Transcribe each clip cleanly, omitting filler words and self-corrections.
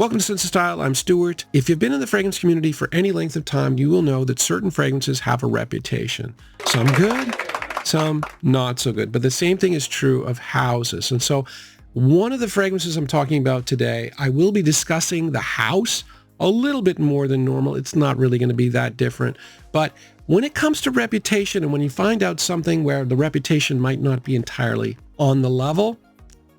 Welcome to Sense of Style. I'm Stuart. If you've been in the fragrance community for any length of time, you will know that certain fragrances have a reputation. Some good, some not so good. But the same thing is true of houses. And so one of the fragrances I'm talking about today, I will be discussing the house a little bit more than normal. It's not really going to be that different. But when it comes to reputation, and when you find out something where the reputation might not be entirely on the level,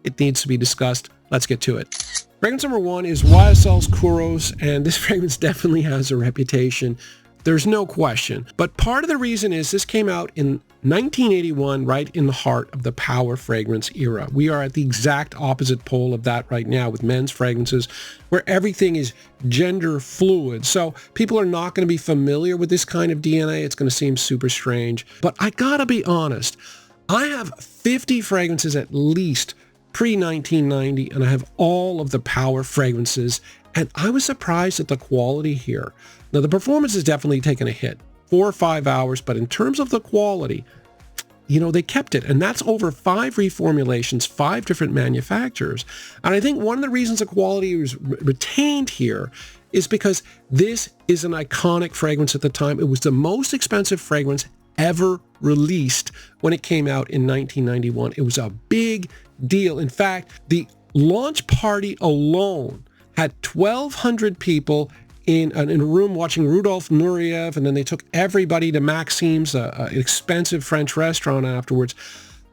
it needs to be discussed. Let's get to it. Fragrance number one is YSL's Kuros, and this fragrance definitely has a reputation. There's no question. But part of the reason is this came out in 1981, right in the heart of the power fragrance era. We are at the exact opposite pole of that right now with men's fragrances, where everything is gender fluid. So people are not going to be familiar with this kind of DNA. It's going to seem super strange. But I gotta be honest, I have 50 fragrances at least pre-1990, and I have all of the power fragrances, and I was surprised at the quality here. Now, the performance has definitely taken a hit, 4 or 5 hours, but in terms of the quality, you know, they kept it, and that's over 5 reformulations, 5 different manufacturers. And I think one of the reasons the quality was retained here is because this is an iconic fragrance at the time. It was the most expensive fragrance ever released when it came out in 1991. It was a big deal. In fact, the launch party alone had 1,200 people in a room watching Rudolf Nureyev, and then they took everybody to Maxime's, an expensive French restaurant afterwards.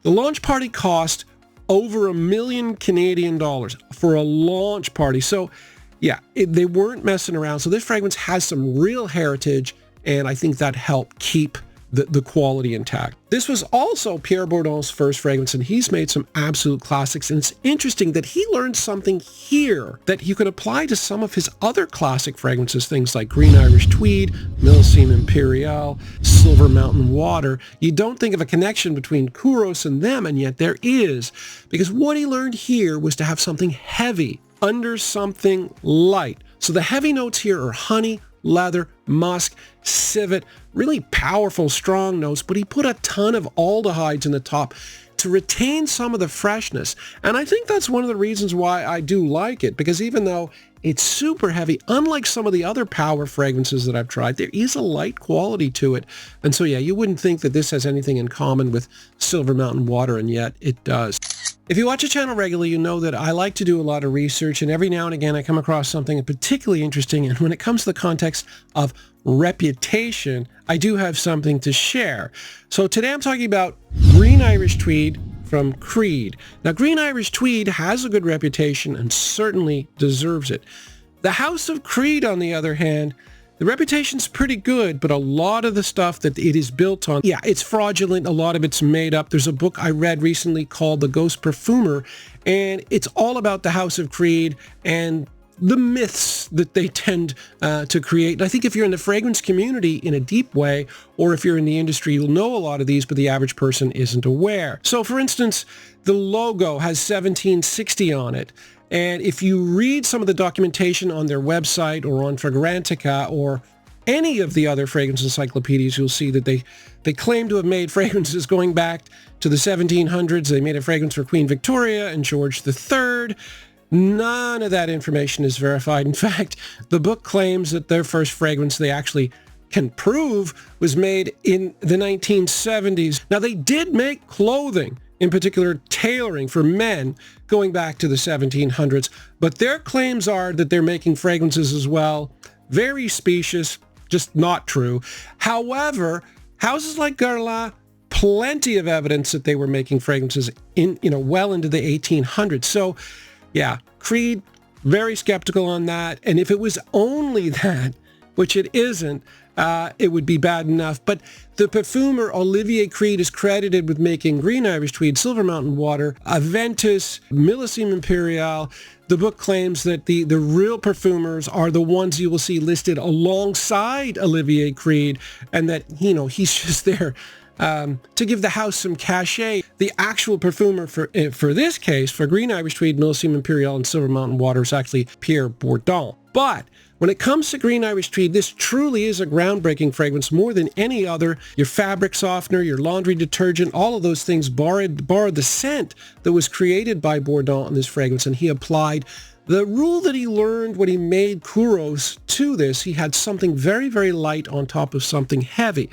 The launch party cost over $1 million Canadian for a launch party. So yeah, they weren't messing around. So this fragrance has some real heritage, and I think that helped keep the quality intact. This was also Pierre Bourdon's first fragrance, and he's made some absolute classics. And it's interesting that he learned something here that you could apply to some of his other classic fragrances, things like Green Irish Tweed, Millésime Impériale, Silver Mountain Water. You don't think of a connection between Kouros and them, and yet there is, because what he learned here was to have something heavy under something light. So the heavy notes here are honey, leather, musk, civet, really powerful, strong notes, but he put a ton of aldehydes in the top to retain some of the freshness. And I think that's one of the reasons why I do like it, because even though it's super heavy, unlike some of the other power fragrances that I've tried, there is a light quality to it. And so yeah, you wouldn't think that this has anything in common with Silver Mountain Water, and yet it does. If you watch the channel regularly, you know that I like to do a lot of research, and every now and again I come across something particularly interesting, and when it comes to the context of reputation, I do have something to share. So today I'm talking about Green Irish Tweed from Creed. Now, Green Irish Tweed has a good reputation and certainly deserves it. The House of Creed, on the other hand, the reputation's pretty good, but a lot of the stuff that it is built on, yeah, it's fraudulent. A lot of it's made up. There's a book I read recently called The Ghost Perfumer, and it's all about the House of Creed and the myths that they tend to create. And I think if you're in the fragrance community in a deep way, or if you're in the industry, you'll know a lot of these, but the average person isn't aware. So for instance, the logo has 1760 on it. And if you read some of the documentation on their website or on Fragrantica or any of the other fragrance encyclopedias, you'll see that they claim to have made fragrances going back to the 1700s. They made a fragrance for Queen Victoria and George III. None of that information is verified. In fact, the book claims that their first fragrance they actually can prove was made in the 1970s. Now, they did make clothing, in particular tailoring for men, going back to the 1700s, but their claims are that they're making fragrances as well. Very specious, just not true. However, houses like Guerlain, plenty of evidence that they were making fragrances in, well into the 1800s. So yeah, Creed, very skeptical on that. And if it was only that, which it isn't, it would be bad enough. But the perfumer Olivier Creed is credited with making Green Irish Tweed, Silver Mountain Water, Aventus, Millésime Impériale. The book claims that the real perfumers are the ones you will see listed alongside Olivier Creed, and that, he's just there to give the house some cachet. The actual perfumer for this case, for Green Irish Tweed, Millésime Impériale, and Silver Mountain Water, is actually Pierre Bourdon. But when it comes to Green Irish Tweed, this truly is a groundbreaking fragrance more than any other. Your fabric softener, your laundry detergent, all of those things borrowed the scent that was created by Bourdon in this fragrance, and he applied The rule that he learned when he made Kouros to this, he had something very, very light on top of something heavy.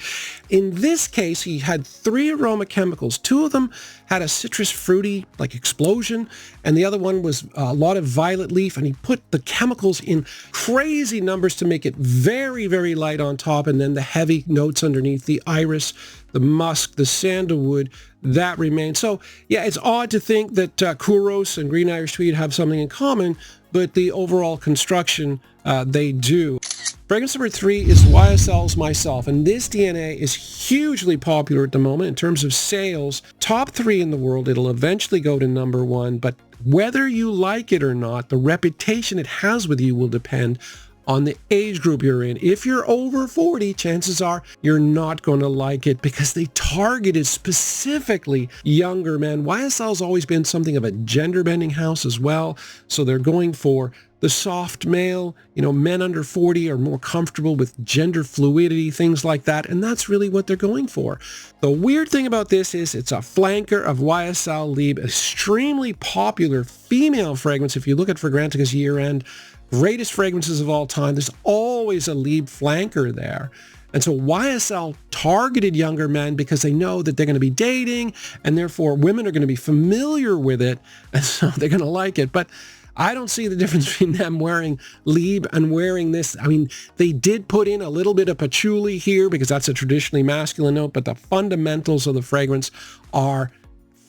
In this case, he had 3 aroma chemicals. 2 of them had a citrus fruity like explosion, and the other one was a lot of violet leaf, and he put the chemicals in crazy numbers to make it very, very light on top, and then the heavy notes underneath, the iris, the musk, the sandalwood, that remains. So yeah, it's odd to think that Kouros and Green Irish Tweed have something in common, but the overall construction, they do. Fragrance number 3 is YSL's Myslf, and this DNA is hugely popular at the moment in terms of sales. Top 3 in the world. It'll eventually go to number 1, but whether you like it or not, the reputation it has with you will depend on the age group you're in. If you're over 40, chances are you're not going to like it because they targeted specifically younger men. YSL's always been something of a gender-bending house as well, so they're going for the soft male. You know, men under 40 are more comfortable with gender fluidity, things like that, and that's really what they're going for. The weird thing about this is it's a flanker of YSL Libre, extremely popular female fragrance. If you look at Fragrantica's year-end greatest fragrances of all time, there's always a Libre flanker there. And so YSL targeted younger men because they know that they're going to be dating, and therefore women are going to be familiar with it, and so they're going to like it. But I don't see the difference between them wearing Libre and wearing this. I mean, they did put in a little bit of patchouli here because that's a traditionally masculine note, but the fundamentals of the fragrance are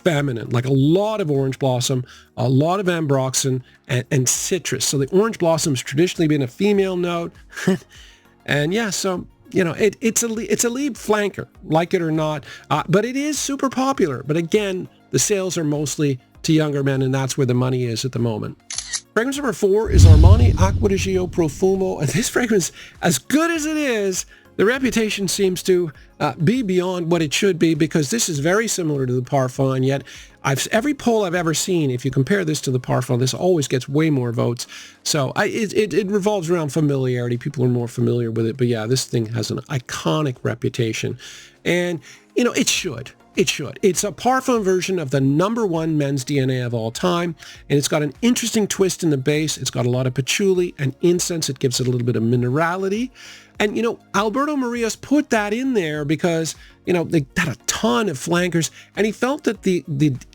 feminine, like a lot of orange blossom, a lot of ambroxan, and citrus. So the orange blossom's traditionally been a female note. And yeah, so, you know, it's a Libre flanker, like it or not, but it is super popular. But again, the sales are mostly to younger men, and that's where the money is at the moment. Fragrance number 4 is Armani AdG Profumo. And this fragrance, as good as it is, the reputation seems to be beyond what it should be, because this is very similar to the Parfum, yet every poll I've ever seen, if you compare this to the Parfum, this always gets way more votes. So it revolves around familiarity. People are more familiar with it. But yeah, this thing has an iconic reputation. And, you know, it should. It should. It's a Parfum version of the number 1 men's DNA of all time, and it's got an interesting twist in the base. It's got a lot of patchouli and incense. It gives it a little bit of minerality. And, you know, Alberto Morillas put that in there because, you know, they had a ton of flankers, and he felt that the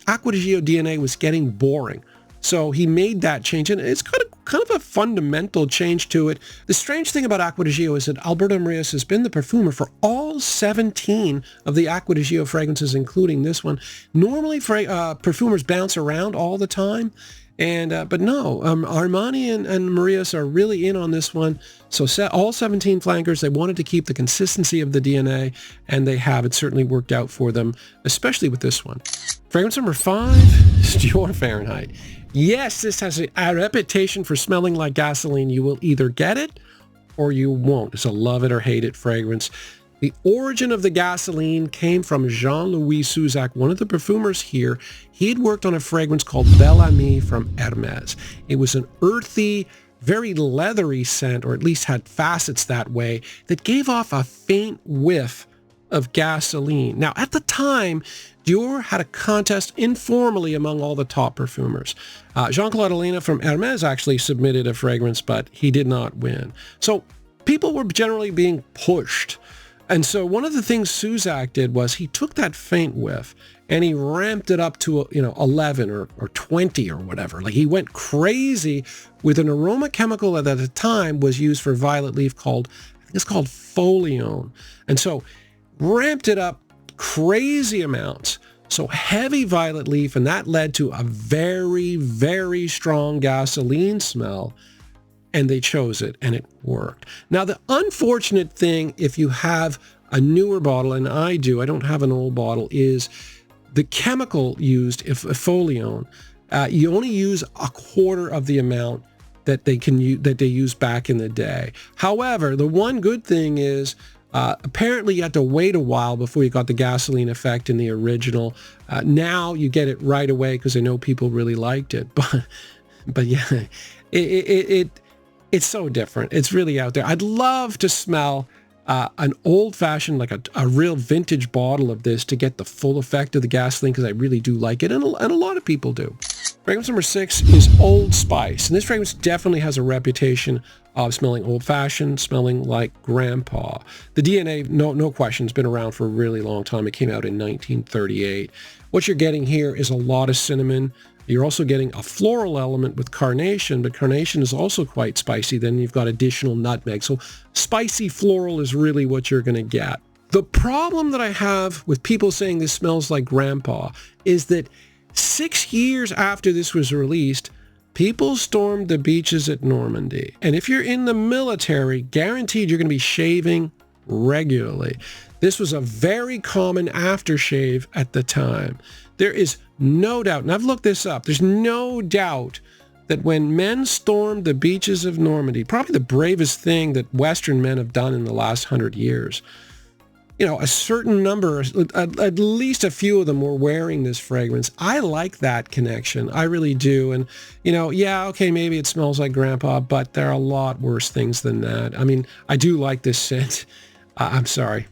Acqua di Gio DNA was getting boring. So he made that change, and it's kind of a fundamental change to it. The strange thing about Acqua di Gio is that Alberto Morillas has been the perfumer for all 17 of the Acqua di Gio fragrances, including this one. Normally, perfumers bounce around all the time, and but no, Armani and Morillas are really in on this one. So all 17 flankers, they wanted to keep the consistency of the DNA, and they have. It certainly worked out for them, especially with this one. Fragrance number 5 is Dior Fahrenheit. Yes, this has a reputation for smelling like gasoline. You will either get it or you won't. It's a love it or hate it fragrance. The origin of the gasoline came from Jean-Louis Suzac, one of the perfumers here. He had worked on a fragrance called Belle Amie from Hermès. It was an earthy, very leathery scent, or at least had facets that way, that gave off a faint whiff of gasoline. Now, at the time, Dior had a contest informally among all the top perfumers. Jean-Claude Ellena from Hermès actually submitted a fragrance, but he did not win. So people were generally being pushed. And so one of the things Suzac did was he took that faint whiff and he ramped it up to, 11 or 20 or whatever. Like, he went crazy with an aroma chemical that at the time was used for violet leaf called Folione. And so ramped it up crazy amounts. So heavy violet leaf, and that led to a very, very strong gasoline smell. And they chose it, and it worked. Now, the unfortunate thing, if you have a newer bottle, and I don't have an old bottle, is the chemical used, if Folione, you only use a quarter of the amount that they used back in the day. However, the one good thing is, apparently you had to wait a while before you got the gasoline effect in the original. Now you get it right away because I know people really liked it. But yeah, it's so different. It's really out there. I'd love to smell an old-fashioned, like a real vintage bottle of this to get the full effect of the gasoline, because I really do like it, and a lot of people do. Fragrance number 6 is Old Spice, and this fragrance definitely has a reputation of smelling old-fashioned, smelling like grandpa. The DNA, no question, has been around for a really long time. It came out in 1938. What you're getting here is a lot of cinnamon. You're also getting a floral element with carnation, but carnation is also quite spicy. Then you've got additional nutmeg. So spicy floral is really what you're going to get. The problem that I have with people saying this smells like grandpa is that 6 years after this was released, people stormed the beaches at Normandy. And if you're in the military, guaranteed you're going to be shaving regularly. This was a very common aftershave at the time. There is no doubt, and I've looked this up, there's no doubt that when men stormed the beaches of Normandy, probably the bravest thing that Western men have done in the last 100 years, you know, a certain number, at least a few of them were wearing this fragrance. I like that connection. I really do. And, you know, yeah, okay, maybe it smells like grandpa, but there are a lot worse things than that. I mean, I do like this scent. I'm sorry.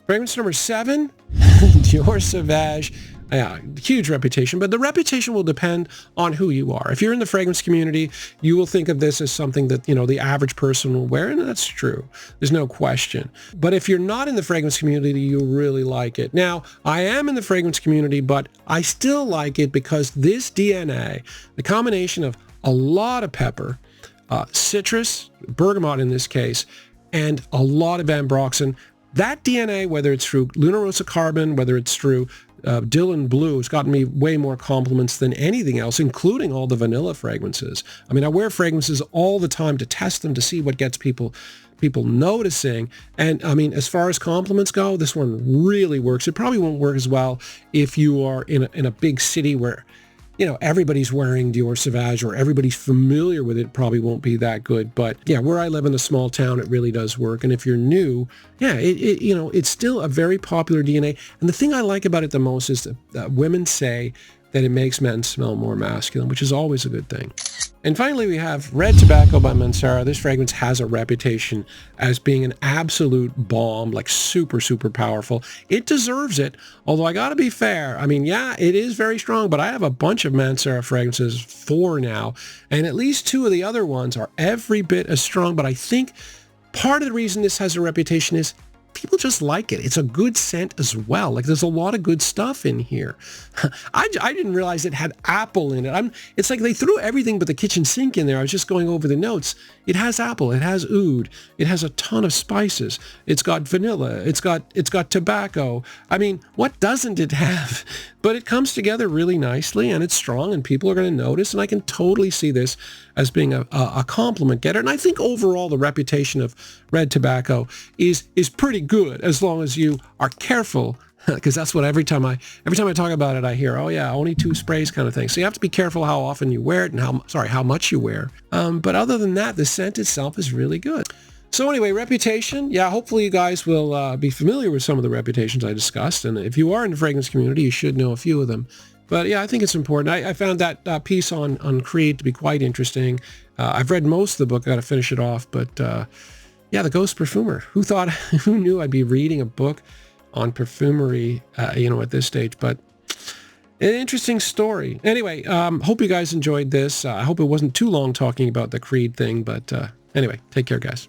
Fragrance number 7, Dior Sauvage. Yeah, huge reputation, but the reputation will depend on who you are. If you're in the fragrance community, you will think of this as something that, you know, the average person will wear, and that's true. There's no question. But if you're not in the fragrance community, you'll really like it. Now, I am in the fragrance community, but I still like it because this DNA, the combination of a lot of pepper, citrus, bergamot in this case, and a lot of ambroxan, that DNA, whether it's through Luna Rosa Carbon, whether it's through Dylan Blue, has gotten me way more compliments than anything else, including all the vanilla fragrances. I mean, I wear fragrances all the time to test them, to see what gets people noticing. And I mean, as far as compliments go, this one really works. It probably won't work as well if you are in a big city where, you know, everybody's wearing Dior Sauvage or everybody's familiar with it. Probably won't be that good. But yeah, where I live in a small town, it really does work. And if you're new, yeah, you know, it's still a very popular DNA. And the thing I like about it the most is that women say that it makes men smell more masculine, which is always a good thing. And finally, we have Red Tobacco by Mancera. This fragrance has a reputation as being an absolute bomb, like super, super powerful. It deserves it, although I gotta be fair. I mean, yeah, it is very strong, but I have a bunch of Mancera fragrances, 4 now, and at least 2 of the other ones are every bit as strong. But I think part of the reason this has a reputation is people just like it. It's a good scent as well. Like, there's a lot of good stuff in here. I didn't realize it had apple in it. It's like they threw everything but the kitchen sink in there. I was just going over the notes. It has apple. It has oud. It has a ton of spices. It's got vanilla. It's got tobacco. I mean, what doesn't it have? But it comes together really nicely, and it's strong, and people are going to notice, and I can totally see this as being a compliment getter. And I think overall the reputation of Red Tobacco is pretty good, as long as you are careful, because that's what every time I talk about it, I hear, oh yeah, only 2 sprays kind of thing. So you have to be careful how often you wear it and how much you wear. But other than that, the scent itself is really good. So anyway, reputation. Yeah, hopefully you guys will be familiar with some of the reputations I discussed. And if you are in the fragrance community, you should know a few of them. But yeah, I think it's important. I found that piece on Creed to be quite interesting. I've read most of the book. I got to finish it off. But yeah, The Ghost Perfumer. Who knew I'd be reading a book on perfumery, you know, at this stage? But an interesting story. Anyway, hope you guys enjoyed this. I hope it wasn't too long talking about the Creed thing. But anyway, take care, guys.